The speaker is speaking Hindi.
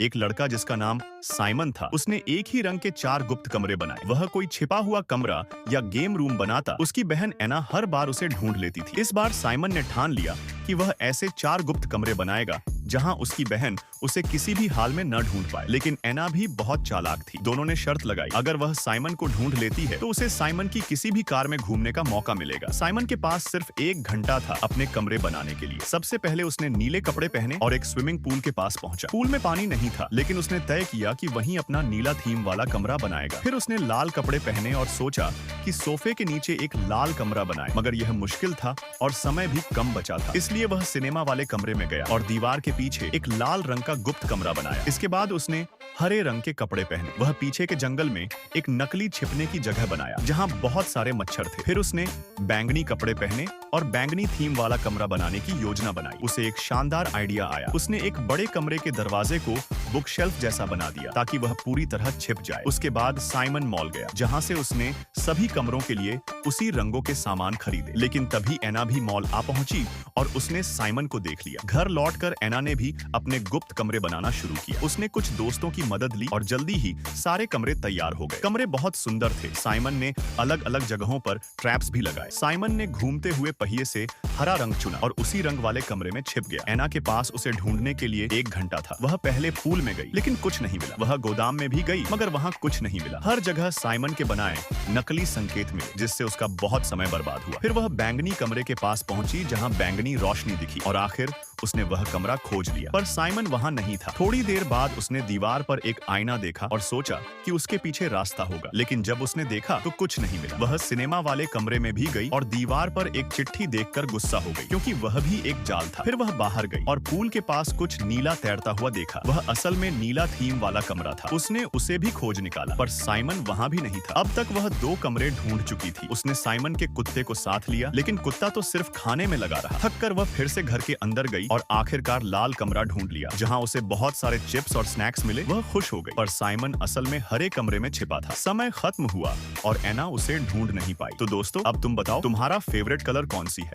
एक लड़का जिसका नाम साइमन था, उसने एक ही रंग के 4 गुप्त कमरे बनाए। वह कोई छिपा हुआ कमरा या गेम रूम बनाता, उसकी बहन एना हर बार उसे ढूंढ लेती थी। इस बार साइमन ने ठान लिया कि वह ऐसे 4 गुप्त कमरे बनाएगा जहां उसकी बहन उसे किसी भी हाल में न ढूंढ पाए। लेकिन एना भी बहुत चालाक थी। दोनों ने शर्त लगाई, अगर वह साइमन को ढूंढ लेती है तो उसे साइमन की किसी भी कार में घूमने का मौका मिलेगा। साइमन के पास सिर्फ 1 घंटा था अपने कमरे बनाने के लिए। सबसे पहले उसने नीले कपड़े पहने और एक स्विमिंग पूल के पास पहुंचा। पूल में पानी नहीं था, लेकिन उसने तय किया कि वहीं अपना नीला थीम वाला कमरा बनाएगा। फिर उसने लाल कपड़े पहने और सोचा कि सोफे के नीचे एक लाल कमरा बनाए, मगर यह मुश्किल था और समय भी कम बचा था। इसलिए वह सिनेमा वाले कमरे में गया और दीवार के पीछे एक लाल रंग का गुप्त कमरा बनाया। इसके बाद उसने हरे रंग के कपड़े पहने। वह पीछे के जंगल में एक नकली छिपने की जगह बनाया जहां बहुत सारे मच्छर थे। फिर उसने बैंगनी कपड़े पहने और बैंगनी थीम वाला कमरा बनाने की योजना बनाई। उसे एक शानदार आइडिया आया। उसने एक बड़े कमरे के दरवाजे को बुक शेल्फ जैसा बना दिया ताकि वह पूरी तरह छिप जाए। उसके बाद साइमन मॉल गया, जहां से उसने सभी कमरों के लिए उसी रंगों के सामान खरीदे। लेकिन तभी एना भी मॉल आ पहुंची और उसने साइमन को देख लिया। घर लौटकर एना ने भी अपने गुप्त कमरे बनाना शुरू किया। उसने कुछ दोस्तों की मदद ली और जल्दी ही सारे कमरे तैयार हो गए। कमरे बहुत सुंदर थे। साइमन ने अलग अलग जगहों पर ट्रैप्स भी लगाए। साइमन ने घूमते हुए पहिए से हरा रंग चुना और उसी रंग वाले कमरे में छिप गया। एना के पास उसे ढूंढने के लिए 1 घंटा था। वह पहले पूल में गई, लेकिन कुछ नहीं मिला। वह गोदाम में भी गई, मगर वहाँ कुछ नहीं मिला। हर जगह साइमन के बनाए नकली संकेत मिले, जिससे उसका बहुत समय बर्बाद हुआ। फिर वह बैंगनी कमरे के पास पहुंची, जहाँ बैंगनी रोशनी दिखी और आखिर उसने वह कमरा खोज लिया। पर साइमन वहाँ नहीं था। थोड़ी देर बाद उसने दीवार पर एक आईना देखा और सोचा कि उसके पीछे रास्ता होगा, लेकिन जब उसने देखा तो कुछ नहीं मिला। वह सिनेमा वाले कमरे में भी गई और दीवार पर एक चिट्ठी देखकर गुस्सा हो गई, क्योंकि वह भी एक जाल था। फिर वह बाहर गई और पूल के पास कुछ नीला तैरता हुआ देखा। वह असल में नीला थीम वाला कमरा था। उसने उसे भी खोज निकाला, पर साइमन वहाँ भी नहीं था। अब तक वह 2 कमरे ढूंढ चुकी थी। उसने साइमन के कुत्ते को साथ लिया, लेकिन कुत्ता तो सिर्फ खाने में लगा रहा। थक कर वह फिर से घर के अंदर गई और आखिरकार लाल कमरा ढूंढ लिया, जहां उसे बहुत सारे चिप्स और स्नैक्स मिले। वह खुश हो गई, पर साइमन असल में हरे कमरे में छिपा था। समय खत्म हुआ और एना उसे ढूंढ नहीं पाई। तो दोस्तों, अब तुम बताओ, तुम्हारा फेवरेट कलर कौन सी है?